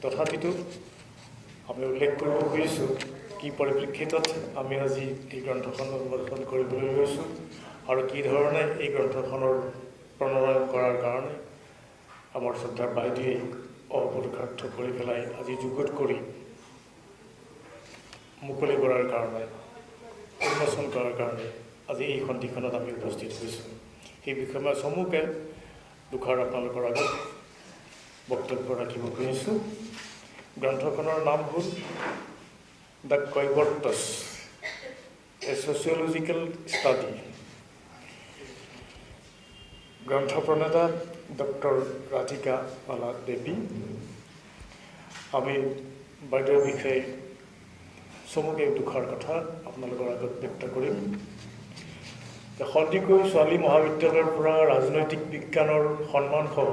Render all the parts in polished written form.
তথাপিতো আমি উল্লেখ কৰিব খুজিছোঁ কি পৰিপ্ৰেক্ষিতত আমি আজি এই গ্ৰন্থখন উন্মোচন কৰিবলৈ লৈছোঁ আৰু কি ধৰণে এই গ্ৰন্থখনৰ প্ৰণয়ন কৰাৰ কাৰণে আমাৰ শ্ৰদ্ধাৰ বাইদেৱে অপুৰুষাৰ্থ কৰি পেলাই আজি যুগত কৰি মুকলি কৰাৰ কাৰণে উন্মোচন কৰাৰ কাৰণে আজি এই সন্ধিখনত আমি উপস্থিত হৈছোঁ। সেই বিষয়ে মই চমুকে দুখাৰ আপোনালোকৰ আগত বক্তব্য ৰাখিব খুজিছোঁ। গ্ৰন্থখনৰ নাম হ'ল দ্য কৈৱৰ্তছ, এ ছ'চিয়লজিকেল ষ্টাডি। গ্ৰন্থ প্ৰণেতা ডক্টৰ ৰাধিকা বালা দেৱী। আমি বাইদেউৰ বিষয়ে চমুকে দুখাৰ কথা আপোনালোকৰ আগত ব্যক্ত কৰিম। সন্দিকৈ ছোৱালী মহাবিদ্যালয়ৰ পৰা ৰাজনৈতিক বিজ্ঞানৰ সন্মানসহ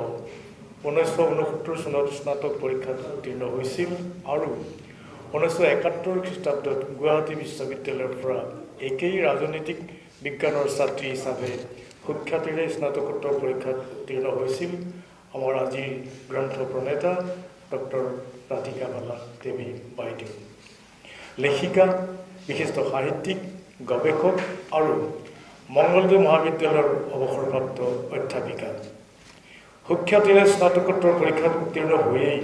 1969 চনত স্নাতক পৰীক্ষাত উত্তীৰ্ণ হৈছিল আৰু 1971 খ্ৰীষ্টাব্দত গুৱাহাটী বিশ্ববিদ্যালয়ৰ পৰা একেই ৰাজনৈতিক বিজ্ঞানৰ ছাত্ৰী হিচাপে সুখ্যাতিৰে স্নাতকোত্তৰ পৰীক্ষাত উত্তীৰ্ণ হৈছিল আমাৰ আজিৰ গ্ৰন্থ প্ৰণেতা ডক্টৰ ৰাধিকা বালা দেৱী বাইদেউ। লেখিকা, বিশিষ্ট সাহিত্যিক, গৱেষক আৰু মংগলদৈ মহাবিদ্যালয়ৰ অৱসৰপ্ৰাপ্ত অধ্যাপিকা। সুখ্যাতিৰে স্নাতকোত্তৰ পৰীক্ষাত উত্তীৰ্ণ হৈয়েই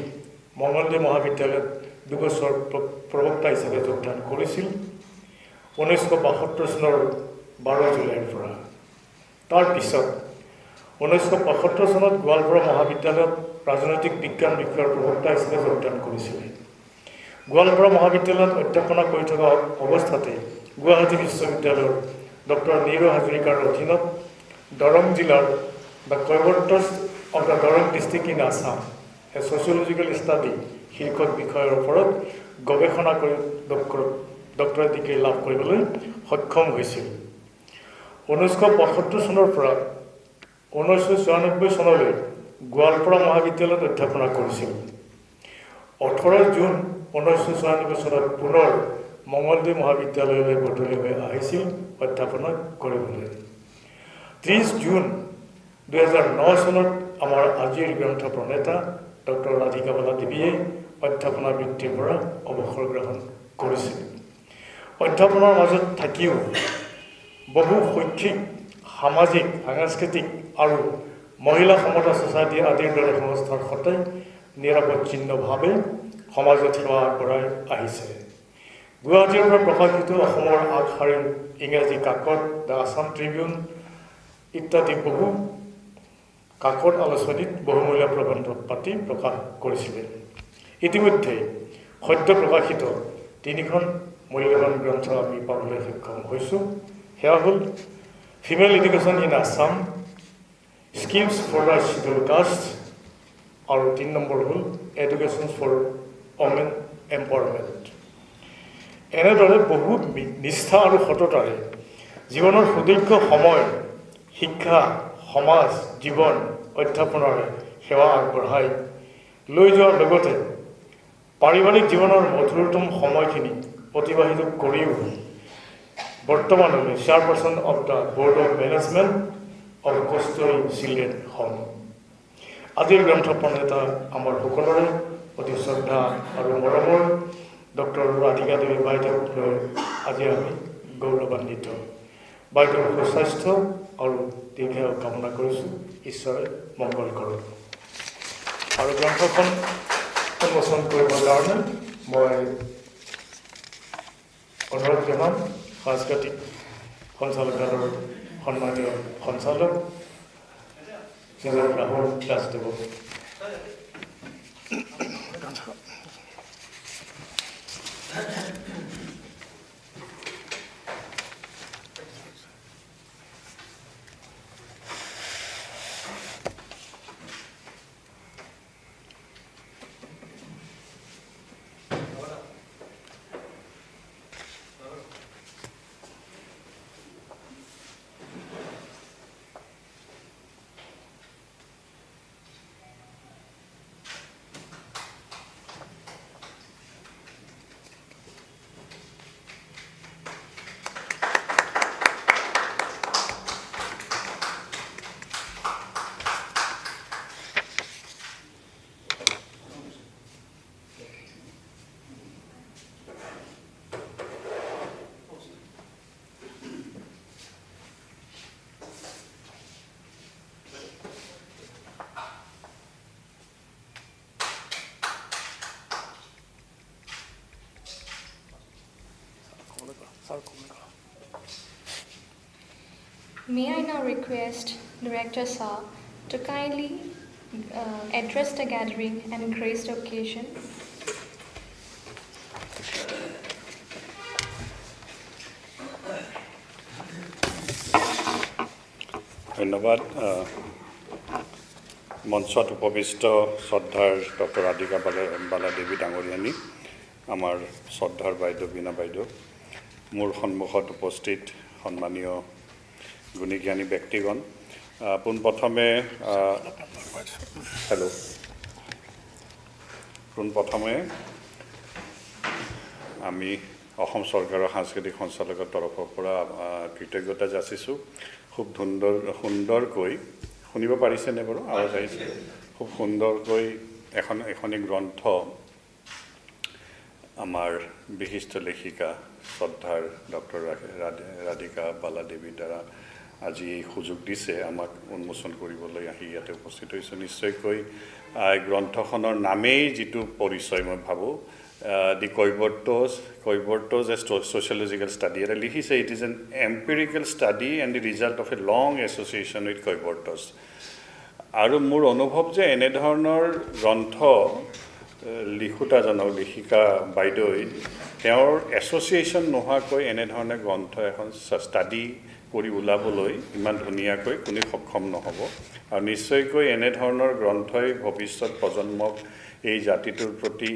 মংগলদৈ মহাবিদ্যালয়ত দুবছৰ প্ৰবক্তা হিচাপে যোগদান কৰিছিল 1972 চনৰ 12 জুলাইৰ পৰা। তাৰ পিছত 1975 চনত গোৱালপাৰা মহাবিদ্যালয়ত ৰাজনৈতিক বিজ্ঞান বিষয়ৰ প্ৰবক্তা হিচাপে যোগদান কৰিছিলে। গোৱালপাৰা মহাবিদ্যালয়ত অধ্যাপনা কৰি থকা অৱস্থাতে গুৱাহাটী বিশ্ববিদ্যালয়ৰ ডক্টৰ নীৰ হাজৰিকাৰ অধীনত দৰং জিলাৰ the Kaibartas of the Darrang district in Assam, a sociological study শীৰ্ষক বিষয়ৰ ওপৰত গৱেষণা কৰি ডক্টৰেট ডিগ্ৰী লাভ কৰিবলৈ সক্ষম হৈছিল। 1975 চনৰ পৰা 1994 চনলৈ গোৱালপাৰা মহাবিদ্যালয়ত অধ্যাপনা কৰিছিল। 18 জুন 1996 চনত পুনৰ মংগলদৈ মহাবিদ্যালয়লৈ বদলি হৈ আহিছিল অধ্যাপনা কৰিবলৈ। 30 জুন 2009 চনত আমাৰ আজিৰ গ্ৰন্থ প্ৰণেতা ডক্টৰ ৰাধিকা বালা দেৱীয়ে অধ্যাপনা বৃত্তিৰ পৰা অৱসৰ গ্ৰহণ কৰিছিল। অধ্যাপনাৰ মাজত থাকিও বহু শৈক্ষিক, সামাজিক, সাংস্কৃতিক আৰু মহিলা সমতা ছ'চাইটি আদিৰ দৰে সংস্থাৰ সৈতে নিৰৱচ্ছিন্নভাৱে সমাজত সেৱা আগবঢ়াই আহিছে। গুৱাহাটীৰ পৰা প্ৰকাশিত অসমৰ আগশাৰীৰ ইংৰাজী কাকত, দ্য আছাম ট্ৰিবিউন ইত্যাদি বহু কাকত আলোচনীত বহুমূলীয়া প্ৰবন্ধ পাতি প্ৰকাশ কৰিছিলে। ইতিমধ্যে সদ্য প্ৰকাশিত 3খন মূল্যৱান গ্ৰন্থ আমি পাবলৈ সক্ষম হৈছোঁ। সেয়া হ'ল female education in Assam, schemes for the scheduled caste, আৰু 3 নম্বৰ হ'ল এডুকেশ্যন ফৰ ওমেন এম্পাৱাৰমেণ্ট। এনেদৰে বহু নিষ্ঠা আৰু সততাৰে জীৱনৰ সুদীৰ্ঘ সময় শিক্ষা, সমাজ, জীৱন, অধ্যাপনাৰে সেৱা আগবঢ়াই লৈ যোৱাৰ লগতে পাৰিবাৰিক জীৱনৰ মধুৰতম সময়খিনি অতিবাহিত কৰিও বৰ্তমানলৈ chairperson of the board of management of Kasturi children home. আজিৰ গ্ৰন্থ প্ৰণেতা আমাৰ সকলোৰে অতি শ্ৰদ্ধা আৰু মৰমৰ ডক্টৰ ৰাধিকা দেৱী বাইদেউক লৈ আজি আমি গৌৰৱান্বিত। বাইদেউৰ সুস্বাস্থ্য আৰু দীৰ্ঘায়ু কামনা কৰিছোঁ। ঈশ্বৰে মংগল কৰক। আৰু গ্ৰন্থখন উন্মোচন কৰিবৰ কাৰণে মই অনুৰোধ জনাম সাংস্কৃতিক সঞ্চালকালয়ৰ সন্মানীয় সঞ্চালক Rahul দাসদেৱক। May I now request Director Shah to kindly address the gathering and grace the occasion. ধন্যবাদ মঞ্চত উপবিষ্ট শ্ৰদ্ধাৰ ডক্টৰ ৰাধিকা বালাদেৱী ডাঙৰীয়ানী আমাৰ শ্ৰদ্ধাৰ বাইদেউ বীণা বাইদেউ মোৰ সন্মুখত উপস্থিত সন্মানীয় গুণীজ্ঞানী ব্যক্তিগণ পোনপ্ৰথমে আমি অসম চৰকাৰৰ সাংস্কৃতিক সঞ্চালকৰ তৰফৰ পৰা কৃতজ্ঞতা যাচিছোঁ খুব সুন্দৰকৈ শুনিব পাৰিছেনে বাৰু আৱাজ আহিছে খুব সুন্দৰকৈ এখনি গ্ৰন্থ আমাৰ বিশিষ্ট লেখিকা শ্ৰদ্ধাৰ ডক্টৰ ৰাধিকা বালাদেৱীৰ দ্বাৰা আজি এই সুযোগ দিছে আমাক উন্মোচন কৰিবলৈ আহি ইয়াতে উপস্থিত হৈছোঁ নিশ্চয়কৈ গ্ৰন্থখনৰ নামেই যিটো পৰিচয় মই ভাবোঁ the Koibortos as sociological study. He said it is an empirical study and the result of a long association with Koibortos. আৰু মোৰ অনুভৱ যে এনে ধৰণৰ গ্ৰন্থ লিখোঁতাজনক লেখিকা বাইদেউই তেওঁৰ এছ'চিয়েশ্যন নোহোৱাকৈ এনেধৰণে গ্ৰন্থ এখন ষ্টাডি কৰি ওলাবলৈ ইমান ধুনীয়াকৈ কোনো সক্ষম নহ'ব আৰু নিশ্চয়কৈ এনেধৰণৰ গ্ৰন্থই ভৱিষ্যত প্ৰজন্মক এই জাতিটোৰ প্ৰতি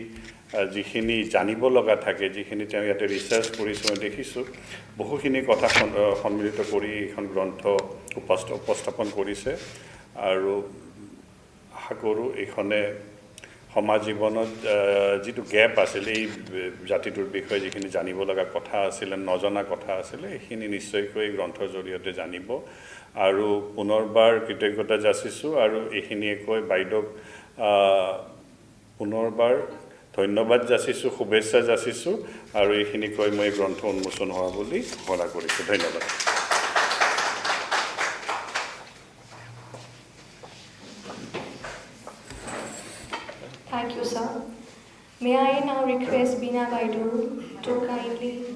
যিখিনি জানিব লগা থাকে যিখিনি তেওঁ ইয়াতে ৰিচাৰ্চ কৰিছোঁ মই দেখিছোঁ বহুখিনি কথা সন্মিলিত কৰি এখন গ্ৰন্থ উপস্থাপন কৰিছে আৰু আশা কৰোঁ এইখনে সমাজ জীৱনত যিটো গেপ আছিল এই জাতিটোৰ বিষয়ে যিখিনি জানিব লগা কথা আছিলে নজনা কথা আছিলে এইখিনি নিশ্চয়কৈ গ্ৰন্থৰ জৰিয়তে জানিব আৰু পুনৰবাৰ কৃতজ্ঞতা যাচিছোঁ আৰু এইখিনিয়ে কৈ বাইদেউক পুনৰবাৰ ধন্যবাদ যাচিছোঁ শুভেচ্ছা যাচিছোঁ আৰু এইখিনি কৈ মই গ্ৰন্থ উন্মোচন হোৱা বুলি ঘোষণা কৰিছোঁ ধন্যবাদ Thank you, sir. May I now request Bina Baidu to kindly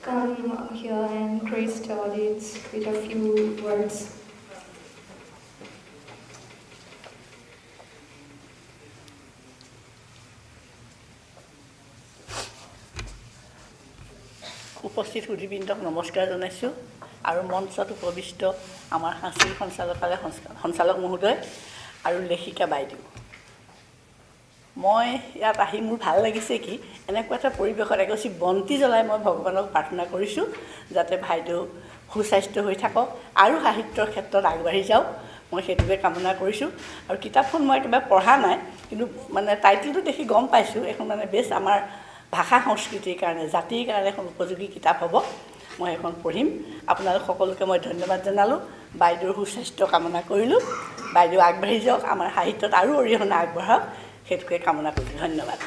come here and grace the audience with a few words. উপস্থিত সুধীবৃন্দক নমস্কাৰ জনাইছোঁ আৰু মঞ্চত উপবিষ্ট আমাৰ সাংস্কৃতিক সঞ্চালক মহোদয় আৰু লেখিকা বাইদেউ মই ইয়াত আহি মোৰ ভাল লাগিছে কি এনেকুৱা এটা পৰিৱেশত এগছি বন্তি জ্বলাই মই ভগৱানক প্ৰাৰ্থনা কৰিছোঁ যাতে বাইদেউ সুস্বাস্থ্য হৈ থাকক আৰু সাহিত্যৰ ক্ষেত্ৰত আগবাঢ়ি যাওক মই সেইটোকে কামনা কৰিছোঁ আৰু কিতাপখন মই একেবাৰে পঢ়া নাই কিন্তু মানে টাইটেলটো দেখি গম পাইছোঁ এখন মানে বেছ আমাৰ ভাষা সংস্কৃতিৰ কাৰণে জাতিৰ কাৰণে এখন উপযোগী কিতাপ হ'ব মই এখন পঢ়িম আপোনালোক সকলোকে মই ধন্যবাদ জনালোঁ বাইদেউৰ সুস্বাস্থ্য কামনা কৰিলোঁ বাইদেউ আগবাঢ়ি যাওক আমাৰ সাহিত্যত আৰু অৰিহণা আগবঢ়াওক সেইটোকে কামনা কৰিলোঁ ধন্যবাদ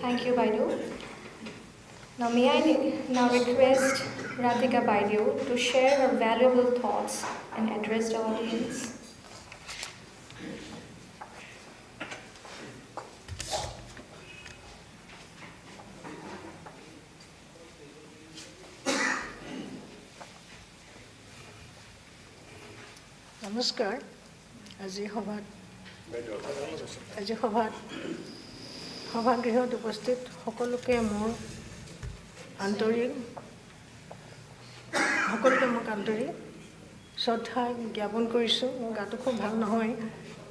Thank you, Baidu. Now may I now request Radhika Baidu to share her valuable thoughts and address the audience. নমস্কাৰ আজি সভাগৃহত উপস্থিত সকলোকে মোক আন্তৰিক শ্ৰদ্ধা জ্ঞাপন কৰিছোঁ মোৰ গাটো খুব ভাল নহয়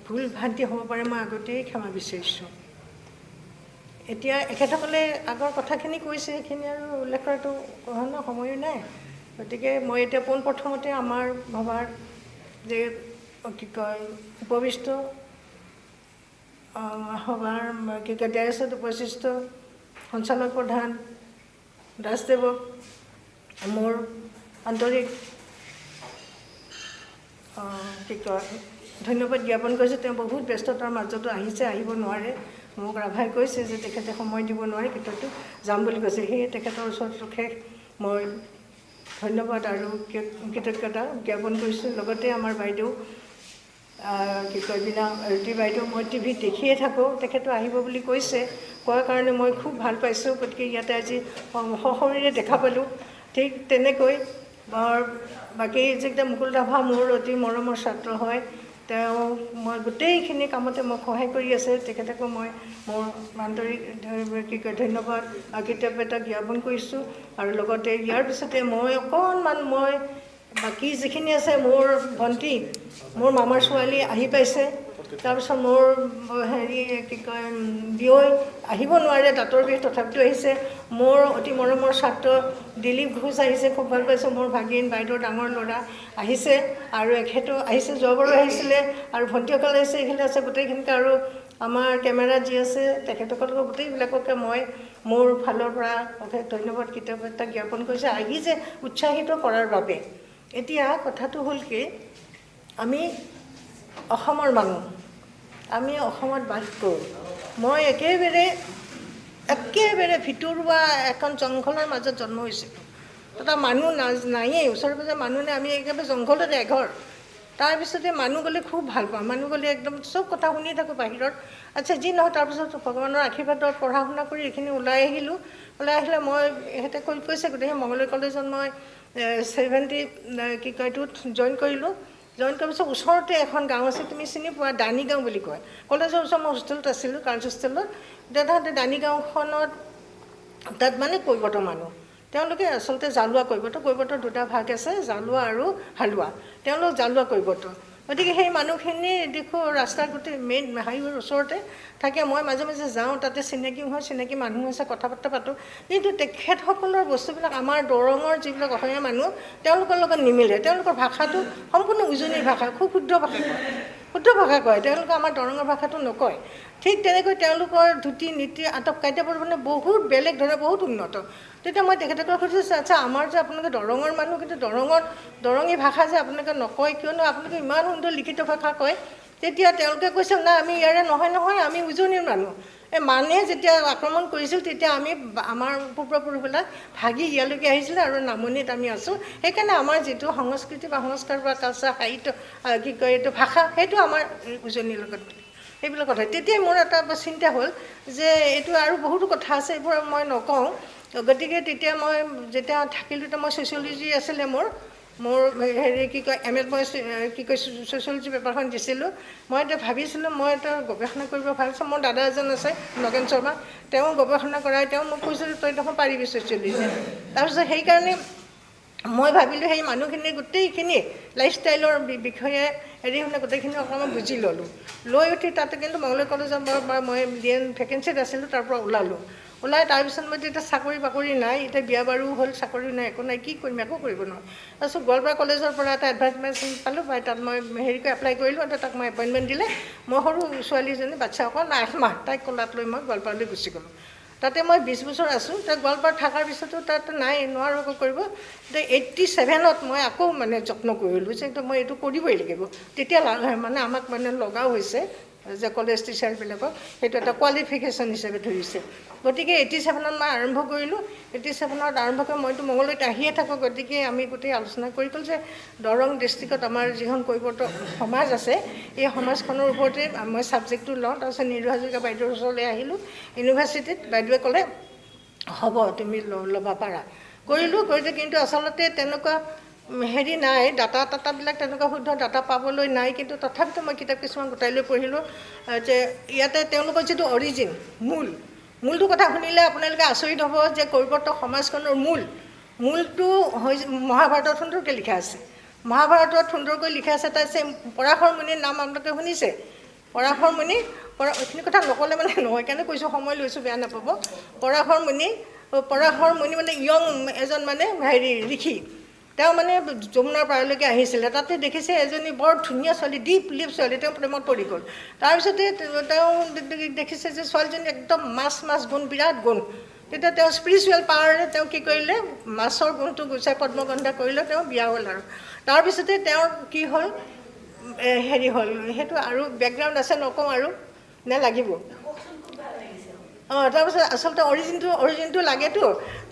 ভুল ভ্ৰান্তি হ'ব পাৰে মই আগতেই ক্ষমা বিচাৰিছোঁ এতিয়া এখেতসকলে আগৰ কথাখিনি কৈছে সেইখিনি আৰু উল্লেখ কৰাটো সময়ো নাই গতিকে মই এতিয়া পোনপ্ৰথমতে আমাৰ ভবাৰ যে কি কয় উপবিষ্ট সভাৰ কি কয় ডেৰেছত উপস্থিত সঞ্চালক প্ৰধান দাসদেৱক মোৰ আন্তৰিক কি কয় ধন্যবাদ জ্ঞাপন কৰিছোঁ তেওঁ বহুত ব্যস্ততাৰ মাজতো আহিব নোৱাৰে মোক ৰাভাই কৈছে যে তেখেতে সময় দিব নোৱাৰে কিন্তু যাম বুলি কৈছে সেয়ে তেখেতৰ ওচৰত ৰখে মই ধন্যবাদ আৰু কৃতজ্ঞতা জ্ঞাপন কৰিছোঁ লগতে আমাৰ বাইদেউ কি কয় বিনা ৰুটি বাইদেউ মই টিভিত দেখিয়ে থাকোঁ, তেখেতো আহিব বুলি কৈছে, কোৱাৰ কাৰণে মই খুব ভাল পাইছোঁ। গতিকে ইয়াতে আজি সশৰীৰে দেখা পালোঁ। ঠিক তেনেকৈ বাকী যিকেইটা মুকুল ৰাভা মোৰ অতি মৰমৰ ছাত্ৰ হয়, তেওঁ মই গোটেইখিনি কামতে মোক সহায় কৰি আছে। তেখেতকো মই মোৰ আন্তৰিক কি কয় ধন্যবাদ কৃতজ্ঞতা জ্ঞাপন কৰিছোঁ। আৰু লগতে ইয়াৰ পিছতে মই অকণমান বাকী যিখিনি আছে, মোৰ ভণ্টি, মোৰ মামাৰ ছোৱালী আহি পাইছে। তাৰপিছত মোৰ কি কয় বিয়ৈ আহিব নোৱাৰে, দাঁতৰ বিষ, তথাপিতো আহিছে। মোৰ অতি মৰমৰ ছাত্ৰ দিলীপ ঘোষ আহিছে, খুব ভাল পাইছোঁ। মোৰ ভাগিন বাইদেউৰ ডাঙৰ ল'ৰা আহিছে, আৰু এখেতো আহিছে, যোৱাবাৰো আহিছিলে। আৰু ভণ্টিসকল আহিছে, এইখিনি আছে গোটেইখিনিকে। আৰু আমাৰ কেমেৰাত যি আছে তেখেতসকলক গোটেইবিলাককে মই মোৰ ফালৰ পৰা ধন্যবাদ কৃতজ্ঞতা জ্ঞাপন কৰিছোঁ, আহি যে উৎসাহিত কৰাৰ বাবে। এতিয়া কথাটো হ'ল কি, আমি অসমৰ মানুহ, আমি অসমত বাস কৰোঁ। মই একেবাৰে ভিতৰুৱা এখন জংঘলৰ মাজত জন্ম হৈছিলোঁ। তাত মানুহ নায়েই, ওচৰে পাজৰে মানুহ নাই, আমি একেবাৰে জংঘলতে এঘৰ। তাৰপিছতে মানুহ গ'লে খুব ভাল পাওঁ, মানুহ গ'লে একদম চব কথা শুনি থাকোঁ বাহিৰত। আচ্ছা যি নহয়, তাৰপিছত ভগৱানৰ আশীৰ্বাদত পঢ়া শুনা কৰি এইখিনি ওলাই আহিলোঁ। ওলাই আহিলে মই ইহঁতে কৈছে গোটেই মঙলদৈ কলেজত মই 72 জইন কৰিলোঁ। জইন কৰাৰ পিছত ওচৰতে এখন গাঁও আছে, তুমি চিনি পোৱা, দানি গাঁও বুলি কয়। কলেজৰ ওচৰত মই হোষ্টেলত আছিলোঁ, গাৰ্লছ হোষ্টেলত। তাতে দানি গাঁওখনত তাত মানে কৈৱৰ্ত মানুহ, তেওঁলোকে আচলতে জালুৱা কৈৱৰ্তৰ দুটা ভাগ আছে, জালুৱা আৰু হালোৱা। তেওঁলোক জালুৱা কৈৱৰ্ত। গতিকে সেই মানুহখিনি দেখোঁ ৰাস্তাৰ গোটেই মেইন হাইৱেৰ ওচৰতে থাকে। মই মাজে মাজে যাওঁ, তাতে চিনাকি মানুহ আছে, কথা বাৰ্তা পাতোঁ। কিন্তু তেখেতসকলৰ বস্তুবিলাক আমাৰ দৰঙৰ যিবিলাক অসমীয়া মানুহ, তেওঁলোকৰ লগত নিমিলে। তেওঁলোকৰ ভাষাটো সম্পূৰ্ণ উজনিৰ ভাষা, খুব শুদ্ধ ভাষা কয়। তেওঁলোকে আমাৰ দৰঙৰ ভাষাটো নকয়। ঠিক তেনেকৈ তেওঁলোকৰ ধুতি নীতি আটক কাইদাবোৰ মানে বহুত বেলেগ ধৰণে বহুত উন্নত। তেতিয়া মই তেখেতসকলক সুধিছোঁ, আচ্ছা আমাৰ যে আপোনালোকে দৰঙৰ মানুহ, কিন্তু দৰঙী ভাষা যে আপোনালোকে নকয়, কিয়নো আপোনালোকে ইমান সুন্দৰ লিখিত ভাষা কয়? তেতিয়া তেওঁলোকে কৈছে, নাই আমি ইয়াৰে নহয়, আমি উজনিৰ মানুহ। মানে যেতিয়া আক্ৰমণ কৰিছিল, তেতিয়া আমাৰ পূৰ্বপুৰুষবিলাক ভাগি ইয়ালৈকে আহিছিলে, আৰু নামনিত আমি আছোঁ। সেইকাৰণে আমাৰ যিটো সংস্কৃতি বা সংস্কাৰ বা কালচাৰ, সাহিত্য, কি কয় এইটো ভাষা, সেইটো আমাৰ উজনিৰ লগত সেইবিলাক কথা। তেতিয়াই মোৰ এটা চিন্তা হ'ল যে এইটো আৰু বহুতো কথা আছে, এইবোৰ মই নকওঁ। গতিকে তেতিয়া মই যেতিয়া থাকিলোঁ, মই ছ'চিয়লজি আছিলে মোৰ কি কয় ML মই কি কয় ছ'চিয়লজি পেপাৰখন দিছিলোঁ। মই এতিয়া ভাবিছিলোঁ মই এটা গৱেষণা কৰিব ভাবিছোঁ। মোৰ দাদা এজন আছে, নগেন শৰ্মা, তেওঁ গৱেষণা কৰাই, তেওঁ মোক কৈছিলোঁ তই দেখোন পাৰিবি ছ'চিয়লজি। তাৰপিছত সেইকাৰণে মই ভাবিলোঁ সেই মানুহখিনি গোটেইখিনি লাইফষ্টাইলৰ বিষয়ে গোটেইখিনি অকণমান বুজি ল'লোঁ। লৈ উঠি তাতে কিন্তু মঙলদৈ কলেজত মই ভেকেঞ্চিত আছিলোঁ, তাৰ পৰা ওলাই তাৰপিছত মই এতিয়া চাকৰি বাকৰি নাই, এতিয়া বিয়া বাৰু হ'ল, চাকৰি নাই, একো নাই, কি কৰিম, একো কৰিব নোৱাৰোঁ। তাৰপিছত গোৱালপাৰা কলেজৰ পৰা এটা এডভাৰ্টাইজমেণ্ট পালোঁ, তাত মই এপ্লাই কৰিলোঁ। তাক মই এপইণ্টমেণ্ট দিলে। মই সৰু ছোৱালীজনী, বাচ্ছা অকণ 8 মাহ, তাইক কোলাত লৈ মই গোৱালপাৰালৈ গুচি গ'লোঁ। তাতে মই 20 বছৰ আছোঁ। তাত গোৱালপাৰাত থকাৰ পিছতো তাত নোৱাৰোঁ একো কৰিব। এতিয়া 87ত মই আকৌ যত্ন কৰিলোঁ যে মই এইটো কৰিবই লাগিব। তেতিয়া আমাক লগাও হৈছে যে কলেজ টিচাৰবিলাকক সেইটো এটা কোৱালিফিকেশ্যন হিচাপে ধৰিছে। গতিকে 87ত মই আৰম্ভ কৰিলোঁ। 87ত আৰম্ভ কৰি মইতো মঙলদৈত আহিয়ে থাকোঁ। গতিকে আমি গোটেই আলোচনা কৰি ক'লোঁ যে দৰং ডিষ্ট্ৰিক্টত আমাৰ যিখন কৈৱৰ্ত সমাজ আছে, এই সমাজখনৰ ওপৰতে মই ছাবজেক্টটো লওঁ। তাৰপিছত নিৰু হাজৰিকা বাইদেউৰ ওচৰলৈ আহিলোঁ ইউনিভাৰ্চিটিত। বাইদেৱে ক'লে হ'ব, তুমি ল'ব পাৰা। কৰিলোঁ। কিন্তু আচলতে তেনেকুৱা নাই, ডাটাবিলাক তেনেকুৱা শুদ্ধ ডাটা পাবলৈ নাই। কিন্তু তথাপিতো মই কিতাপ কিছুমান গোটাই লৈ পঢ়িলোঁ যে ইয়াতে তেওঁলোকৰ যিটো অৰিজিন, মূলটো কথা শুনিলে আপোনালোকে আচৰিত হ'ব যে কৈৱৰ্ত সমাজখনৰ মূলটো মহাভাৰতত সুন্দৰকৈ লিখা আছে। মহাভাৰতত সুন্দৰকৈ লিখা আছে। তাত পৰাশৰ মুনিৰ নাম আপোনালোকে শুনিছে? পৰাশৰ মুনি, এইখিনি কথা নক'লে নহয়, কাৰণে কৈছোঁ, সময় লৈছোঁ, বেয়া নাপাব। পৰাশৰ মুনি য়ং এজন ঋষি। তেওঁ যমুনাৰ পাৰলৈকে আহিছিলে। তাতে দেখিছে এজনী বৰ ধুনীয়া ছোৱালী, ডিপ লিপ ছোৱালী। তেওঁ প্ৰেমত পৰি গ'ল। তাৰপিছতে তেওঁ দেখিছে যে ছোৱালীজনী একদম মাছ গুণ, বিৰাট গুণ। তেতিয়া তেওঁ স্পিৰিচুৱেল পাৱাৰে তেওঁ কি কৰিলে, মাছৰ গুণটো গুচাই পদ্মগন্ধা কৰিলে। তেওঁ বিয়া হ'ল। আৰু তাৰপিছতে তেওঁৰ কি হ'ল, হ'ল সেইটো আৰু বেকগ্ৰাউণ্ড আছে, নকওঁ আৰু নে লাগিব? তাৰপিছত আচলতে অৰিজিনটো লাগেতো।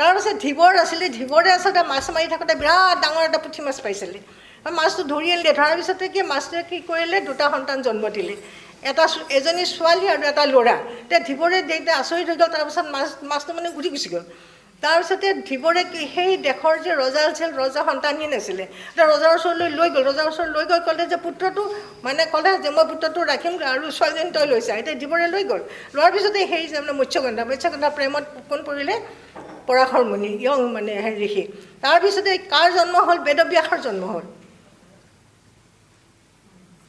তাৰপিছত ধীবৰ আছিলে। ধীবৰে আচলতে মাছ মাৰি থাকোঁতে বিৰাট ডাঙৰ এটা পুঠি মাছ পাইছিলে। মাছটো ধৰি আনিলে, ধৰাৰ পিছতে কি মাছটোৱে কি কৰিলে, দুটা সন্তান জন্ম দিলে, এজনী ছোৱালী আৰু এটা ল'ৰা। তেতিয়া ধীবৰে দেউতাই আচৰিত হৈ গ'ল। তাৰপিছত মাছটো মানে উঠি গুচি গ'ল। তাৰপিছতে ধীবৰে সেই দেশৰ যে ৰজা আছিল, ৰজা সন্তানহীন আছিলে, এতিয়া ৰজাৰ ওচৰলৈ লৈ গ'ল। ৰজাৰ ওচৰত লৈ গৈ ক'লে যে পুত্ৰটো মানে ক'লে যে মই পুত্ৰটো ৰাখিম আৰু ছোৱালীজনী তই লৈছা। এতিয়া ধীবৰে লৈ গ'ল। লোৱাৰ পিছতে সেই যে মানে মৎস্যগন্ধা প্ৰেমত কোন পৰিলে, পৰাশৰ মুনি, ইয়ং মানে ঋষি। তাৰপিছতে কাৰ জন্ম হ'ল, বেদব্যাসৰ জন্ম হ'ল।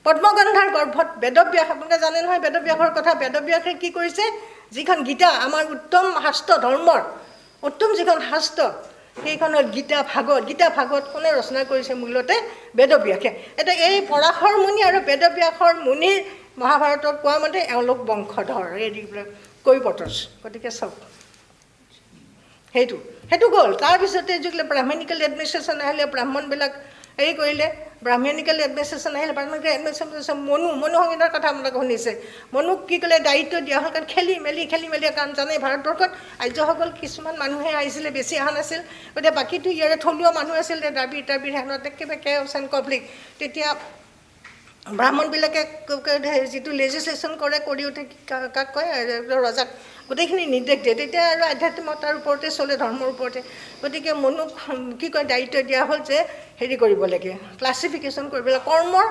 পদ্মগন্ধাৰ গৰ্ভত বেদব্যাস, আপোনালোকে জানে নহয় বেদব্যাসৰ কথা। বেদব্যাসে কি কৰিছে, যিখন গীতা আমাৰ উত্তম শাস্ত্ৰ, ধৰ্মৰ উত্তম যিখন শাস্ত্ৰ, সেইখন হ'ল গীতা ভাগৱত। গীতা ভাগৱত কোনে ৰচনা কৰিছে, মূলতে বেদব্যাসে। এতিয়া এই পৰাশৰ মুনি আৰু বেদব্যাসৰ মুনিৰ মহাভাৰতত কোৱা মতে এওঁলোক বংশধৰ, এইবিলাক কৈবৰ্তছ। গতিকে চাওক, সেইটো গ'ল। তাৰপিছতে যিবিলাক ব্ৰাহ্মণিকেল এডমিনিষ্ট্ৰেশ্যন আহিলে, ব্ৰাহ্মণবিলাক হেৰি কৰিলে, ব্ৰাহ্মণিকেল এডমিনিষ্ট্ৰেশ্যন আহিলে, ব্ৰাহ্মণিকেল এডমিনিষ্ট্ৰেশ্যন মনু সংহিতাৰ কথা আপোনালোকে শুনিছে। মনুক কি ক'লে, দায়িত্ব দিয়া হ'ল, কাৰণ খেলি মেলি কাৰণ জানে ভাৰতবৰ্ষত আৰ্যসকল কিছুমান মানুহে আহিছিলে, বেছি অহা নাছিল। গতিকে বাকীটো ইয়াৰে থলুৱা মানুহ আছিল, দ্ৰাবিড় সেনত একেবাৰে কেওছ এণ্ড কনফ্লিক্ট। তেতিয়া ব্ৰাহ্মণবিলাকে যিটো লেজিছলেশ্যন কৰি উঠে, কাক কয়, ৰজাক গোটেইখিনি নিৰ্দেশ দিয়ে। তেতিয়া আৰু আধ্যাত্মিকতাৰ ওপৰতে চলে, ধৰ্মৰ ওপৰতে। গতিকে মনুক কি কয়, দায়িত্ব দিয়া হ'ল যে হেৰি কৰিব লাগে, ক্লাছিফিকেশ্যন কৰিব লাগে, কৰ্মৰ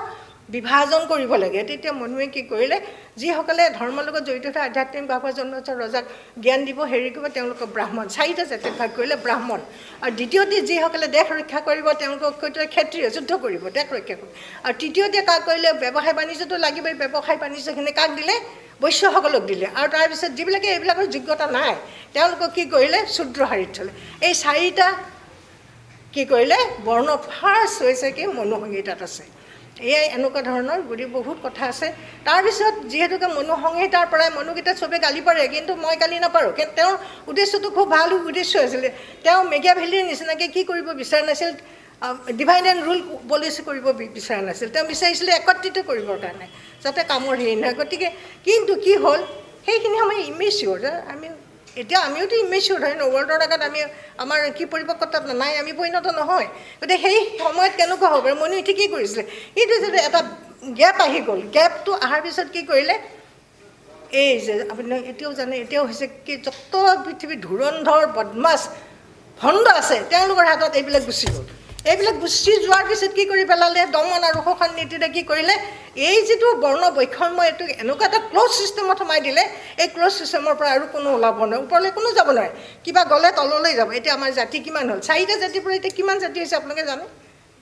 বিভাজন কৰিব লাগে। তেতিয়া মনুৱে কি কৰিলে, যিসকলে ধৰ্মৰ লগত জড়িত হৈ আধ্যাত্মিকভাৱে জন্ম হৈছে, ৰজাক জ্ঞান দিব, হেৰি কৰিব, তেওঁলোকক ব্ৰাহ্মণ, 4টা জাতিত ভাগ কৰিলে ব্ৰাহ্মণ। আৰু দ্বিতীয়তে যিসকলে দেশ ৰক্ষা কৰিব, তেওঁলোকক ক্ষত্ৰিয়, যুদ্ধ কৰিব, দেশ ৰক্ষা কৰিব। আৰু তৃতীয়তে কাক কৰিলে, ব্যৱসায় বাণিজ্যটো লাগিবই, ব্যৱসায় বাণিজ্যখিনি কাক দিলে, বৈশ্যসকলক দিলে। আৰু তাৰপিছত যিবিলাকে এইবিলাকৰ যোগ্যতা নাই, তেওঁলোকক কি কৰিলে, শূদ্ৰ শাৰীত থ'লে। এই 4টা কি কৰিলে বৰ্ণ ফাৰ্ষ্ট হৈছে কি মনু সংহিতাত আছে। এয়াই এনেকুৱা ধৰণৰ গুৰি বহুত কথা আছে। তাৰপিছত যিহেতুকে মনু সংহিতাৰ পৰাই মনুকেইটা চবে গালি পাৰে, কিন্তু মই গালি নাপাৰোঁ। তেওঁৰ উদ্দেশ্যটো খুব ভাল উদ্দেশ্য আছিলে। তেওঁ মেকিয়াভেলিৰ নিচিনাকৈ কি কৰিব বিচৰা নাছিল, ডিভাইড এণ্ড ৰুল পলিচি কৰিব বিচৰা নাছিল। তেওঁ বিচাৰিছিলে একত্ৰিত কৰিবৰ কাৰণে, যাতে কামৰ হেৰি নহয়। গতিকে কিন্তু কি হ'ল, সেইখিনি সময় ইমেচিয়ৰ, আমিওতো ইমেচিয়ৰ হয় ন, ৱৰ্ল্ডৰ আগত আমাৰ কি পৰিপক্কতা নাই, আমি পৰিণত নহয়। গতিকে সেই সময়ত কেনেকুৱা হ'ব পাৰে, মনুৱে ঠিকেই কৰিছিলে। কিন্তু যদি এটা গেপ আহি গ'ল, গেপটো অহাৰ পিছত কি কৰিলে, এই যে আপুনি এতিয়াও জানে, এতিয়াও হৈছে কি, যত পৃথিৱীৰ ধুৰন্ধৰ বদমাছ ভণ্ড আছে, তেওঁলোকৰ হাতত এইবিলাক গুচি গ'ল। এইবিলাক গুচি যোৱাৰ পিছত কি কৰি পেলালে, দমন আৰু শোষণ নীতিৰে কি কৰিলে, এই যিটো বৰ্ণ বৈষম্য, এইটো এনেকুৱা এটা ক্ল'জ ছিষ্টেমত সোমাই দিলে, এই ক্ল'জ ছিষ্টেমৰ পৰা আৰু কোনো ওলাব নোৱাৰে, ওপৰলৈ কোনো যাব নোৱাৰে। কিবা গ'লে তললৈ যাব। এতিয়া আমাৰ জাতি কিমান হ'ল, 4টা জাতিৰ পৰা এতিয়া কিমান জাতি হৈছে আপোনালোকে জানে,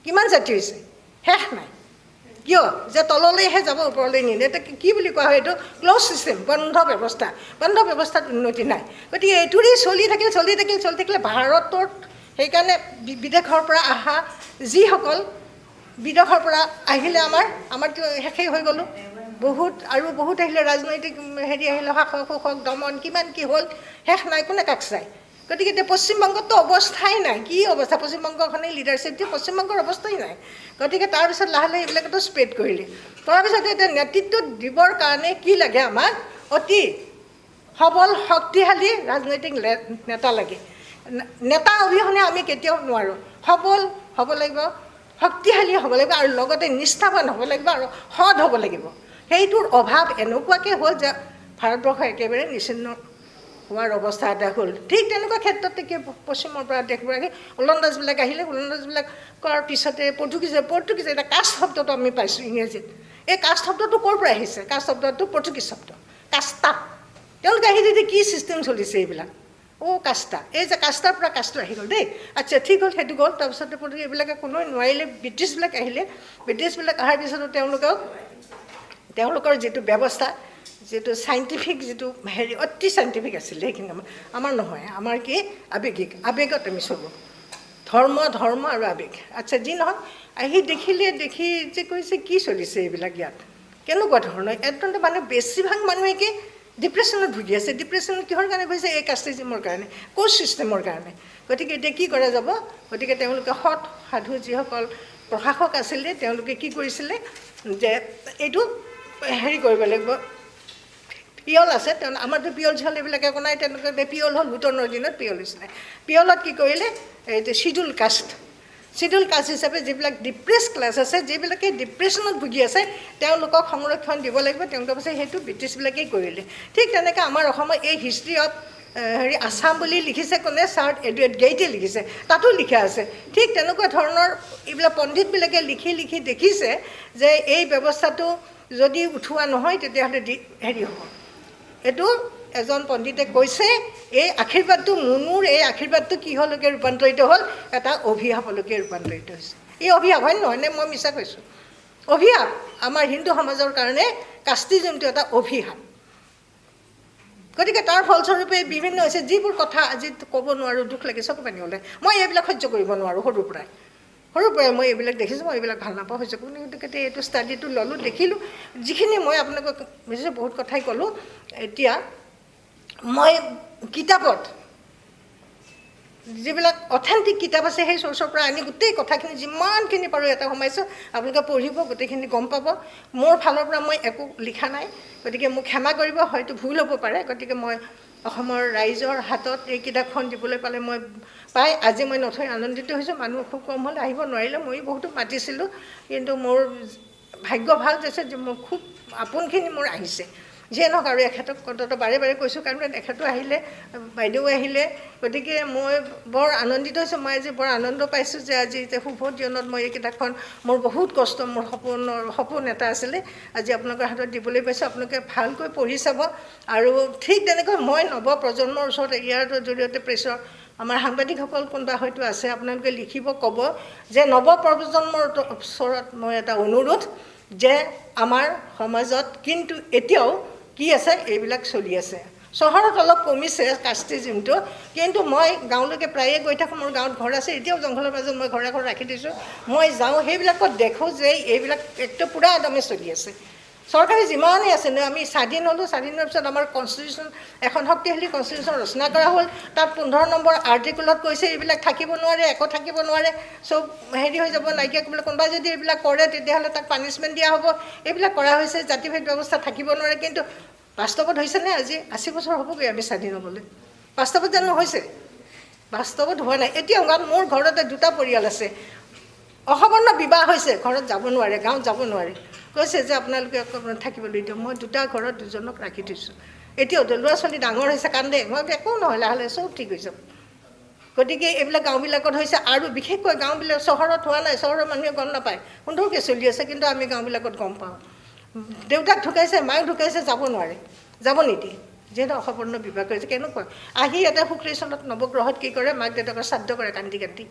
কিমান জাতি হৈছে, শেষ নাই। কিয় যে তললৈহে যাব, ওপৰলৈ নিলে। এতিয়া কি বুলি কোৱা হয়, এইটো ক্ল'জ ছিষ্টেম, বন্ধ ব্যৱস্থা। বন্ধ ব্যৱস্থাত উন্নতি নাই। গতিকে এইটোৰে চলি থাকিলে ভাৰতত। সেইকাৰণে বিদেশৰ পৰা অহা যিসকল, বিদেশৰ পৰা আহিলে আমাৰতো শেষেই হৈ গ'লোঁ। বহুত আহিলে, ৰাজনৈতিক হেৰি আহিলে, শাসক শোষক দমন, কিমান কি হ'ল, শেষ নাই, কোনে কাক চায়। গতিকে এতিয়া পশ্চিমবংগততো অৱস্থাই নাই, কি অৱস্থা, পশ্চিমবংগখনেই লিডাৰশ্বিপ দিয়ে, পশ্চিমবংগৰ অৱস্থাই নাই। গতিকে তাৰপিছত লাহে লাহে এইবিলাকতো স্প্ৰেড কৰিলে। তাৰপিছত এতিয়া নেতৃত্ব দিবৰ কাৰণে কি লাগে, আমাক অতি সবল শক্তিশালী ৰাজনৈতিক নেতা লাগে। নেতা অবিহনে আমি কেতিয়াও নোৱাৰোঁ। সবল হ'ব লাগিব, শক্তিশালী হ'ব লাগিব, আৰু লগতে নিষ্ঠাবান হ'ব লাগিব, আৰু সৎ হ'ব লাগিব। সেইটোৰ অভাৱ এনেকুৱাকৈ হ'ল যে ভাৰতবৰ্ষ একেবাৰে নিচিন্ন হোৱাৰ অৱস্থা এটা হ'ল। ঠিক তেনেকুৱা ক্ষেত্ৰতে কি পশ্চিমৰ পৰা দেশবোৰ আহি ওলন্দাজবিলাক আহিলে, ওলন্দাজবিলাক কৰাৰ পিছতে পৰ্তুগীজ এটা কাষ্ট শব্দটো আমি পাইছোঁ ইংৰাজীত। এই কাষ্ট শব্দটো ক'ৰ পৰা আহিছে, কাষ্ট শব্দটো পৰ্তুগীজ শব্দ, কাষ্টা। তেওঁলোকে আহি তেতিয়া কি ছিষ্টেম চলিছে এইবিলাক, কাষ্টা, এই যে কাষ্টাৰ পৰা কাষ্টটো আহি গ'ল দেই, আচ্ছা ঠিক হ'ল, সেইটো গ'ল। তাৰপিছতে পৰ্তুগীজ এইবিলাকে কোনোৱে নোৱাৰিলে, ব্ৰিটিছবিলাক আহিলে। ব্ৰিটিছবিলাক অহাৰ পিছতো তেওঁলোকৰ যিটো ব্যৱস্থা, যিটো চাইণ্টিফিক, যিটো হেৰি অতি চাইণ্টিফিক আছিলে, সেইখিনি আমাৰ নহয়। আমাৰ কি আৱেগিক, আৱেগত আমি চলোঁ, ধৰ্ম আৰু আৱেগ। আচ্ছা যি নহওক, আহি দেখি যে কৈছে কি চলিছে এইবিলাক ইয়াত, কেনেকুৱা ধৰণৰ। একদম মানে বেছিভাগ মানুহে কি ডিপ্ৰেশ্যনত ভুগি আছে। ডিপ্ৰেশ্যনত কিহৰ কাৰণে হৈছে, এই কাষ্টিজিমৰ কাৰণে, কোচ ছিষ্টেমৰ কাৰণে। গতিকে এতিয়া কি কৰা যাব, গতিকে তেওঁলোকে সৎ সাধু যিসকল প্ৰশাসক আছিলে, তেওঁলোকে কি কৰিছিলে যে এইটো হেৰি কৰিব লাগিব। পিয়ল আছে, আমাৰতো পিয়ল ঝল এইবিলাক একো নাই, তেওঁলোকে পিয়ল হ'ল লুটনৰ দিনত পিয়ল হৈছিলে। পিয়লত কি কৰিলে, এইটো শিডিউল কাষ্ট হিচাপে যিবিলাক ডিপ্ৰেছ ক্লাছ আছে, যিবিলাকে ডিপ্ৰেশ্যনত ভুগি আছে, তেওঁলোকক সংৰক্ষণ দিব লাগিব। তেওঁলোকে কৈছে সেইটো ব্ৰিটিছবিলাকেই কৰিলে। ঠিক তেনেকৈ আমাৰ অসমৰ এই হিষ্ট্ৰী অফ আছাম বুলি লিখিছে কোনে? ছাৰ এডুৱেৰ্ড গেইটে লিখিছে, তাতো লিখা আছে। ঠিক তেনেকুৱা ধৰণৰ এইবিলাক পণ্ডিতবিলাকে লিখি লিখি দেখিছে যে এই ব্যৱস্থাটো যদি উঠোৱা নহয় তেতিয়াহ'লে হেৰি হ'ব। এইটো এজন পণ্ডিতে কৈছে, এই আশীৰ্বাদটো মুনুৰ এই আশীৰ্বাদটো কিহলৈকে ৰূপান্তৰিত হ'ল? এটা অভিশাপলৈকে ৰূপান্তৰিত হৈছে। এই অভিশাপ হয় নহয়নে? মই মিছা কৈছোঁ? অভিশাপ আমাৰ হিন্দু সমাজৰ কাৰণে কাষ্টিজমটো এটা অভিশাপ। গতিকে তাৰ ফলস্বৰূপে বিভিন্ন হৈছে যিবোৰ কথা আজি ক'ব নোৱাৰোঁ, দুখ লাগে, চকু পানী ওলায়। মই এইবিলাক সহ্য কৰিব নোৱাৰোঁ সৰুৰ পৰাই মই এইবিলাক দেখিছোঁ, মই এইবিলাক ভাল নাপাওঁ, সহ্য কৰোঁ। গতিকে এইটো ষ্টাডিটো ল'লোঁ, দেখিলোঁ। যিখিনি মই আপোনালোকক বহুত কথাই ক'লোঁ। এতিয়া মই কিতাপত যিবিলাক অথেণ্টিক কিতাপ আছে সেই চ'ৰ্চৰ পৰা আনি গোটেই কথাখিনি যিমানখিনি পাৰোঁ এটা সোমাইছোঁ। আপোনালোকে পঢ়িব, গোটেইখিনি গম পাব। মোৰ ফালৰ পৰা মই একো লিখা নাই, গতিকে মোক ক্ষমা কৰিব, হয়তো ভুল হ'ব পাৰে। গতিকে মই অসমৰ ৰাইজৰ হাতত এই কিতাপখন দিবলৈ পালে মই আজি মই নথৈ আনন্দিত হৈছোঁ। মানুহ খুব কম হ'লে আহিব নোৱাৰিলে, ময়ো বহুতো মাতিছিলোঁ, কিন্তু মোৰ ভাগ্য ভাল হৈছে যে মোৰ খুব আপোনখিনি মোৰ আহিছে। যিয়ে নহওক আৰু এখেতক অন্ততঃ বাৰে বাৰে কৈছোঁ, কাৰণ এখেতো আহিলে, বাইদেউ আহিলে। গতিকে মই বৰ আনন্দিত হৈছোঁ। মই আজি বৰ আনন্দ পাইছোঁ যে আজি শুভ দিনত মই এই কিতাপখন, মোৰ বহুত কষ্ট, মোৰ সপোন এটা আছিলে, আজি আপোনালোকৰ হাতত দিবলৈ পাইছোঁ। আপোনালোকে ভালকৈ পঢ়ি চাব। আৰু ঠিক তেনেকৈ মই নৱ প্ৰজন্মৰ ওচৰত ইয়াৰ জৰিয়তে প্ৰেছৰ আমাৰ সাংবাদিকসকল কোনোবা হয়তো আছে, আপোনালোকে লিখিব, ক'ব যে নৱ প্ৰজন্মৰ ওচৰত মই এটা অনুৰোধ যে আমাৰ সমাজত কিন্তু এতিয়াও কি আছে, এইবিলাক চলি আছে। চহৰত অলপ কমিছে কাষ্টিজমটো, কিন্তু মই গাঁৱলৈকে প্ৰায়ে গৈ থাকোঁ। মোৰ গাঁৱত ঘৰ আছে, এতিয়াও জংঘলৰ মাজত মই ঘৰে ঘৰে ৰাখি দিছোঁ। মই যাওঁ, সেইবিলাকত দেখোঁ যে এইবিলাক একদম পূৰা একদমে চলি আছে। চৰকাৰে যিমানেই আছে, আমি স্বাধীন হ'লোঁ, স্বাধীন হোৱাৰ পিছত আমাৰ কনষ্টিটিউশ্যন, এখন শক্তিশালী কনষ্টিটিউশ্যন ৰচনা কৰা হ'ল। তাত 15 নম্বৰ আৰ্টিকুলত কৈছে এইবিলাক থাকিব নোৱাৰে, একো থাকিব নোৱাৰে, চব হেৰি হৈ যাব, নাইকিয়া কৰিবলৈ। কোনোবাই যদি এইবিলাক কৰে তেতিয়াহ'লে তাক পানিছমেণ্ট দিয়া হ'ব। এইবিলাক কৰা হৈছে, জাতিভেদ ব্যৱস্থা থাকিব নোৱাৰে। কিন্তু বাস্তৱত হৈছেনে? আজি 80 বছৰ হ'বগৈ আমি স্বাধীন হ'বলৈ। বাস্তৱত জানো হৈছে? বাস্তৱত হোৱা নাই। এতিয়াও গাঁৱত, মোৰ ঘৰতে 2টা পৰিয়াল আছে, অসবৰ্ণ বিবাহ হৈছে, ঘৰত যাব নোৱাৰে, গাঁৱত যাব নোৱাৰে। কৈছে যে আপোনালোকে থাকিবলৈ দিয়ক। মই 2টা ঘৰত 2জনক ৰাখি দিছোঁ। এতিয়াও ল'ৰা ছোৱালী ডাঙৰ হৈছে, কান্দে। মই একো নহয়, লাহে চব ঠিক হৈ যাব। গতিকে এইবিলাক গাঁওবিলাকত হৈছে। আৰু বিশেষকৈ গাঁওবিলাক, চহৰত হোৱা নাই, চহৰৰ মানুহে গম নাপায়, সুন্দৰকৈ চলি আছে। কিন্তু আমি গাঁওবিলাকত গম পাওঁ। দেউতাক ঢুকাইছে, মাক ঢুকাইছে, যাব নোৱাৰে, যাব নিদিয়ে, যিহেতু অসবৰ্ণ বিবাহ কৰিছে। কেনেকুৱা আহি ইয়াতে শুক্ৰী চনত নৱগ্ৰহত কি কৰে, মাক দেউতাকৰ শ্ৰাদ্ধ কৰে কান্দি কান্দি,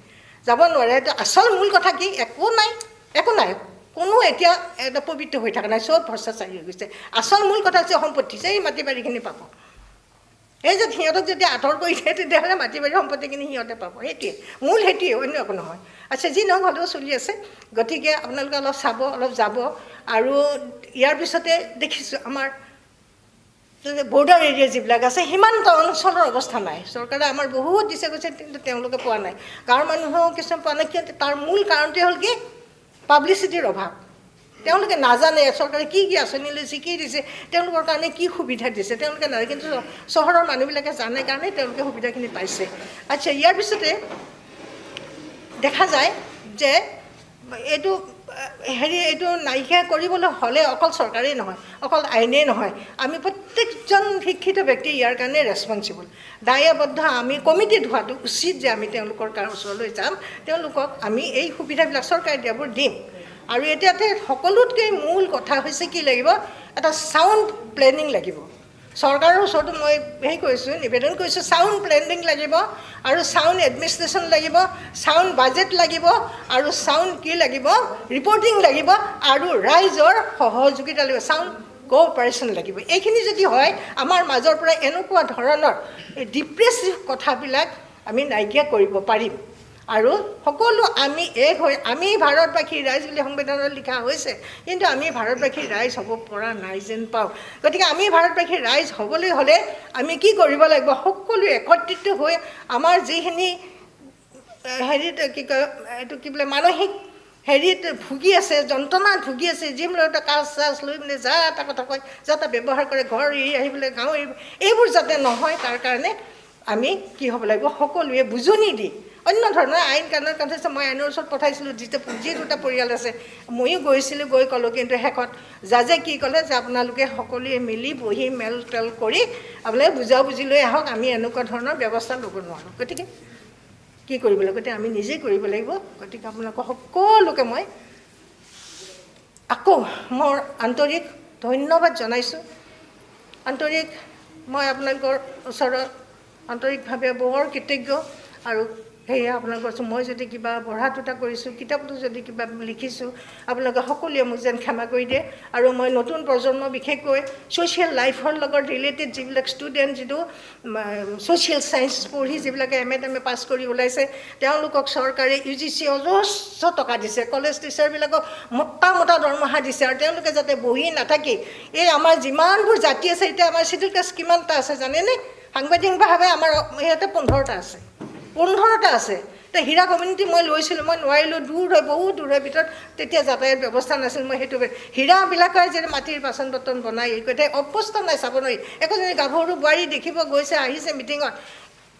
যাব নোৱাৰে। এইটো আচল মূল কথা কি? একো নাই, একো নাই, কোনো এতিয়া এটা পবিত্ৰ হৈ থকা নাই, চব ভ্ৰষ্টাচাৰী হৈ গৈছে। আচল মূল কথা হৈছে সম্পত্তি, যে এই মাটি বাৰীখিনি পাব। এই যে সিহঁতক যদি আঁতৰ কৰি দিয়ে তেতিয়াহ'লে মাটি বাৰী সম্পত্তিখিনি সিহঁতে পাব। সেইটোৱে মূল, সেইটোৱে, অন্য একো নহয়। আচ্ছা, যি নহওক হ'লেও চলি আছে। গতিকে আপোনালোকে অলপ চাব, অলপ যাব। আৰু ইয়াৰ পিছতে দেখিছোঁ আমাৰ বৰ্ডাৰ এৰিয়া যিবিলাক আছে, সীমান্ত অঞ্চলৰ অৱস্থা নাই। চৰকাৰে আমাৰ বহুত দিছে গৈছে, কিন্তু তেওঁলোকে পোৱা নাই। গাঁৱৰ মানুহেও কিছুমান পোৱা নাই। কিন্তু তাৰ মূল কাৰণটোৱে হ'ল কি? পাব্লিচিটিৰ অভাৱ। তেওঁলোকে নাজানে চৰকাৰে কি কি আঁচনি লৈছে, কি দিছে, তেওঁলোকৰ কাৰণে কি সুবিধা দিছে, তেওঁলোকে নাজানে। কিন্তু চহৰৰ মানুহবিলাকে জানে কাৰণে তেওঁলোকে সুবিধাখিনি পাইছে। আচ্ছা, ইয়াৰ পিছতে দেখা যায় যে এইটো এইটো নাইকিয়া কৰিবলৈ হ'লে অকল চৰকাৰেই নহয়, অকল আইনেই নহয়, আমি প্ৰত্যেকজন শিক্ষিত ব্যক্তি ইয়াৰ কাৰণে ৰেছপনচিবল, দায়বদ্ধ। আমি কমিটিত হোৱাটো উচিত যে আমি তেওঁলোকৰ ওচৰলৈ যাম, তেওঁলোকক আমি এই সুবিধাবিলাক চৰকাৰে দিয়াবোৰ দিম। আৰু এতিয়াতে সকলোতকৈ মূল কথা হৈছে কি লাগিব? এটা চাউণ্ড প্লেনিং লাগিব। চৰকাৰৰ ওচৰতো মই কৈছোঁ, নিবেদন কৰিছোঁ, চাউণ্ড প্লেনিং লাগিব, আৰু চাউণ্ড এডমিনিষ্ট্ৰেশ্যন লাগিব, চাউণ্ড বাজেট লাগিব, আৰু চাউণ্ড কি লাগিব? ৰিপৰ্টিং লাগিব, আৰু ৰাইজৰ সহযোগিতা লাগিব, চাউণ্ড কোঅপাৰেশ্যন লাগিব। এইখিনি যদি হয়, আমাৰ মাজৰ পৰা এনেকুৱা ধৰণৰ ডিপ্ৰেছিভ কথাবিলাক আমি নাইকিয়া কৰিব পাৰিম। আৰু সকলো আমি এক হৈ, আমি ভাৰতবাসীৰ ৰাইজ বুলি সংবিধানত লিখা হৈছে, কিন্তু আমি ভাৰতবাসীৰ ৰাইজ হ'ব পৰা নাই যেন পাওঁ। গতিকে আমি ভাৰতবাসীৰ ৰাইজ হ'বলৈ হ'লে আমি কি কৰিব লাগিব? সকলোৱে একত্ৰিত হৈ আমাৰ যিখিনি হেৰিত কি কয়, এইটো কি বোলে, মানসিক হেৰিত ভুগি আছে, যন্ত্ৰণাত ভুগি আছে, যিবিলাক কাজ চাজ লৈ মানে যা এটা কথা কয়, যা এটা ব্যৱহাৰ কৰে, ঘৰ এৰি আহিবলৈ, গাঁও এৰি, এইবোৰ যাতে নহয়, তাৰ কাৰণে আমি কি হ'ব লাগিব? সকলোৱে বুজনি দি অন্য ধৰণৰ আইন কানুন কথা মই আইনৰ ওচৰত পঠাইছিলোঁ যি দুটা পৰিয়াল আছে ময়ো গৈছিলোঁ গৈ ক'লোঁ কিন্তু শেষত জাজে কি ক'লে যে আপোনালোকে সকলোৱে মিলি বহি মেল তেল কৰি আপোনালোকে বুজাবুজি লৈ আহক আমি এনেকুৱা ধৰণৰ ব্যৱস্থা ল'ব নোৱাৰোঁ গতিকে কি কৰিব লাগিব গতিকে আমি নিজেই কৰিব লাগিব গতিকে আপোনালোকক সকলোকে মই আকৌ মোৰ আন্তৰিক ধন্যবাদ জনাইছোঁ আন্তৰিক মই আপোনালোকৰ ওচৰত আন্তৰিকভাৱে বৰ কৃতজ্ঞ আৰু সেয়ে আপোনালোকৰ কৈছোঁ মই যদি কিবা পঢ়া টুটা কৰিছোঁ কিতাপটো যদি কিবা লিখিছোঁ আপোনালোকে সকলোৱে মোক যেন ক্ষমা কৰি দিয়ে আৰু মই নতুন প্ৰজন্ম বিশেষকৈ ছ'চিয়েল লাইফৰ লগত ৰিলেটেড যিবিলাক ষ্টুডেণ্ট যিটো ছ'চিয়েল ছায়েন্স পঢ়ি যিবিলাকে MA পাছ কৰি ওলাইছে তেওঁলোকক চৰকাৰে UGC অজস্ৰ টকা দিছে কলেজ টিচাৰবিলাকক মোটা দৰমহা দিছে আৰু তেওঁলোকে যাতে বহি নাথাকি এই আমাৰ যিমানবোৰ জাতি আছে এতিয়া আমাৰ চিডিউল কাষ্ট কিমানটা আছে জানেনে সাংবিধানিকভাৱে আমাৰ ইয়াতে 15টা আছে 15টা আছে এতিয়া হীৰা কমিউনিটি মই লৈছিলোঁ মই নোৱাৰিলোঁ দূৰ হয় বহুত দূৰ হয় ভিতৰত তেতিয়া যাতায়াত ব্যৱস্থা নাছিল মই সেইটো হীৰাবিলাকৰ যে মাটিৰ বাচন বৰ্তন বনাই গোটেই অৱস্থা নাই চাব নোৱাৰি একোজনী গাভৰু বোৱাৰী দেখিব গৈছে আহিছে মিটিঙত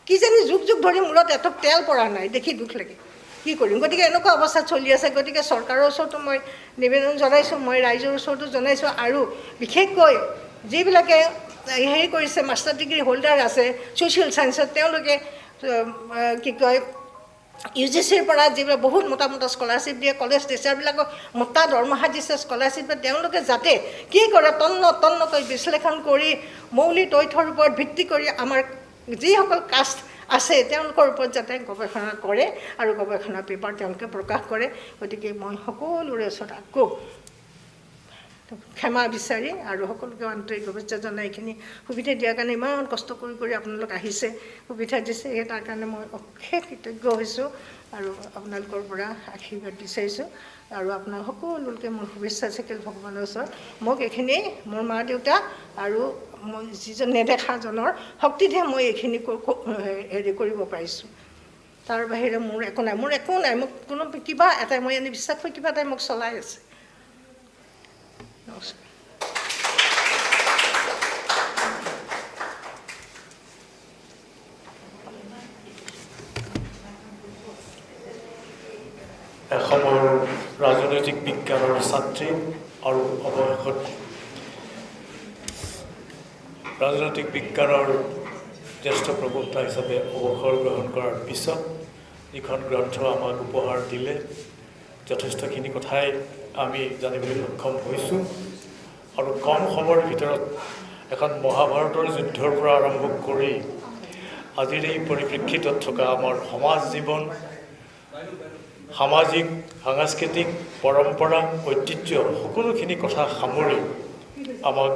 কিজানি যুগ ধৰি মূৰত এটক তেল পৰা নাই দেখি দুখ লাগে কি কৰিম গতিকে এনেকুৱা অৱস্থা চলি আছে গতিকে চৰকাৰৰ ওচৰতো মই নিবেদন জনাইছোঁ মই ৰাইজৰ ওচৰতো জনাইছোঁ আৰু বিশেষকৈ যিবিলাকে হেৰি কৰিছে মাষ্টাৰ ডিগ্ৰী হোল্ডাৰ আছে ছ'চিয়েল ছায়েন্সত তেওঁলোকে কি কয় UGCৰ পৰা যিবিলাক বহুত মোটা স্কলাৰশ্বিপ দিয়ে কলেজ টিচাৰবিলাকক মোটা দৰমহা দিছে স্কলাৰশ্বিপ তেওঁলোকে যাতে কি কৰে তন্নকৈ বিশ্লেষণ কৰি মৌলিক তথ্যৰ ওপৰত ভিত্তি কৰি আমাৰ যিসকল কাষ্ট আছে তেওঁলোকৰ ওপৰত যাতে গৱেষণা কৰে আৰু গৱেষণা পেপাৰ তেওঁলোকে প্ৰকাশ কৰে গতিকে মই সকলোৰে ওচৰত আকৌ ক্ষমা বিচাৰি আৰু সকলোকে আন্তৰিক শুভেচ্ছা জনাই এইখিনি সুবিধা দিয়াৰ কাৰণে ইমান কষ্ট কৰি আপোনালোক আহিছে সুবিধা দিছে সেই তাৰ কাৰণে মই অশেষ কৃতজ্ঞ হৈছোঁ আৰু আপোনালোকৰ পৰা আশীৰ্বাদ বিচাৰিছোঁ আৰু আপোনাৰ সকলোকে মোৰ শুভেচ্ছা থাকিল ভগৱানৰ ওচৰত মোক এইখিনি মোৰ মা দেউতা আৰু মই যিজন নেদেখাজনৰ শক্তিতহে মই এইখিনি হেৰি কৰিব পাৰিছোঁ তাৰ বাহিৰে মোৰ একো নাই মোক কোনো কিবা এটাই মই এনে বিশ্বাস কৰি কিবা এটাই মোক চলাই আছে এসময়ৰ ৰাজনৈতিক বিজ্ঞানৰ ছাত্ৰী আৰু অৱশেষত ৰাজনৈতিক বিজ্ঞানৰ জ্যেষ্ঠ প্ৰবক্তা হিচাপে অৱসৰ গ্ৰহণ কৰাৰ পিছত যিখন গ্ৰন্থ আমাক উপহাৰ দিলে যথেষ্টখিনি কথাই আমি জানিবলৈ সক্ষম হৈছোঁ আৰু কম সময়ৰ ভিতৰত এখন মহাভাৰতৰ যুদ্ধৰ পৰা আৰম্ভ কৰি আজিৰ এই পৰিপ্ৰেক্ষিতত থকা আমাৰ সমাজ জীৱন সামাজিক সাংস্কৃতিক পৰম্পৰা ঐতিহ্য সকলোখিনি কথা সামৰি আমাক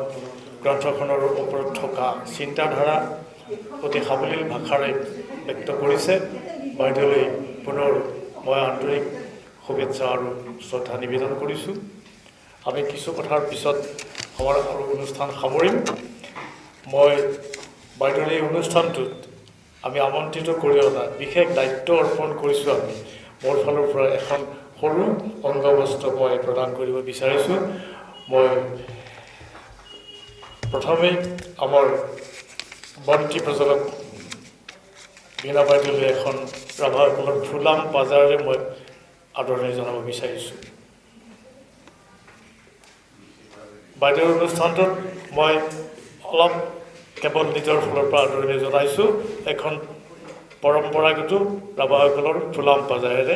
গ্ৰন্থখনৰ ওপৰত থকা চিন্তাধাৰা অতি সাৱলীল ভাষাৰে ব্যক্ত কৰিছে বাইদেউলৈ পুনৰ মই আন্তৰিক শুভেচ্ছা আৰু শ্ৰদ্ধা নিবেদন কৰিছোঁ আমি কিছু কথাৰ পিছত আমাৰ আৰু অনুষ্ঠান সামৰিম মই বাইদেউৰ এই অনুষ্ঠানটোত আমি আমন্ত্ৰিত কৰি অনা বিশেষ দায়িত্ব অৰ্পণ কৰিছোঁ আমি মোৰ ফালৰ পৰা এখন সৰু অংগবস্ত্ৰ মই প্ৰদান কৰিব বিচাৰিছোঁ মই প্ৰথমে আমাৰ বন্তি প্ৰজ্বলক বীণা বাইদেউলৈ এখন ৰাভাসকলৰ ফুলাম পাজাৰেৰে মই আদৰণি জনাব বিচাৰিছোঁ বাইদেউৰ অনুষ্ঠানটোত মই অলপ কেৱল নিজৰ ফালৰ পৰা আদৰণি জনাইছোঁ এখন পৰম্পৰাগত ৰাভাসকলৰ ফুলাম পাজাৰেৰে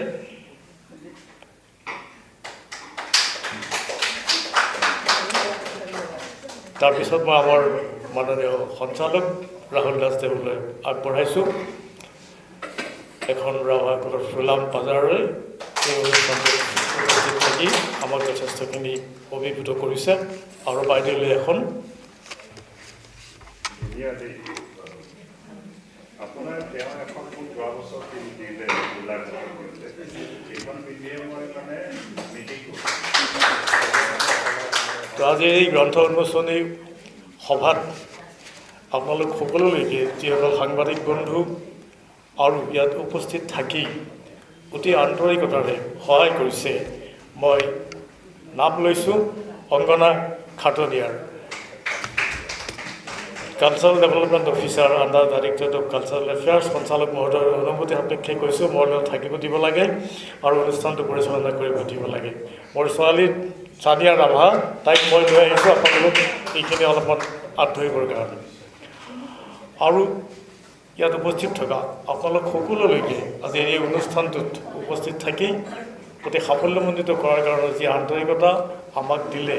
তাৰপিছত মই আমাৰ মাননীয় সঞ্চালক ৰাহুল দাসদেৱলৈ আগবঢ়াইছোঁ এখন ৰাভাসকলৰ ফুলাম পাজাৰেৰে এই অনুষ্ঠানটোত উপস্থিত থাকি আমাক যথেষ্টখিনি অভিভূত কৰিছে আৰু বাইদেউলৈ এখন আপোনাৰ তেওঁ এখন যোৱা বছৰ দিলে এইখন পিন্ধিয়ে মই মানে মিটিং তো আজি এই গ্ৰন্থ উন্মোচনী সভাত আপোনালোক সকলোলৈকে যিসকল সাংবাদিক বন্ধু আৰু ইয়াত উপস্থিত থাকি অতি আন্তৰিকতাৰে সহায় কৰিছে মই নাম লৈছোঁ Angana Khataniar cultural development officer under directorate of cultural affairs সঞ্চালক মহোদয়ৰ অনুমতি সাপেক্ষে কৈছোঁ মোৰ লগত থাকিব দিব লাগে আৰু অনুষ্ঠানটো পৰিচালনা কৰিব দিব লাগে। মোৰ ছোৱালী চানিয়া ৰাভা, তাইক মই লৈ আহিছোঁ আপোনালোক এইখিনি অলপমান হাত ধৰিবৰ কাৰণে। আৰু ইয়াত উপস্থিত থকা আপোনালোক সকলোলৈকে আজি এই অনুষ্ঠানটোত উপস্থিত থাকি অতি সাফল্যমণ্ডিত কৰাৰ কাৰণে যি আন্তৰিকতা আমাক দিলে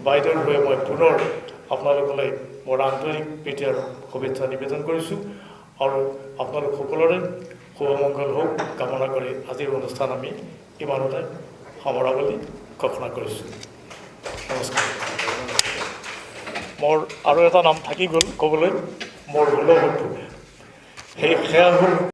বাইদেউৰ হৈ মই পুনৰ আপোনালোকলৈ মোৰ আন্তৰিক প্ৰীতি আৰু শুভেচ্ছা নিবেদন কৰিছোঁ আৰু আপোনালোক সকলোৰে শুভমংগল হওক কামনা কৰি আজিৰ অনুষ্ঠান আমি ইমানতে সামৰা বুলি ঘোষণা কৰিছোঁ। নমস্কাৰ। মোৰ আৰু এটা নাম থাকি গ'ল ক'বলৈ, মোৰ হল সেয়া হ'ল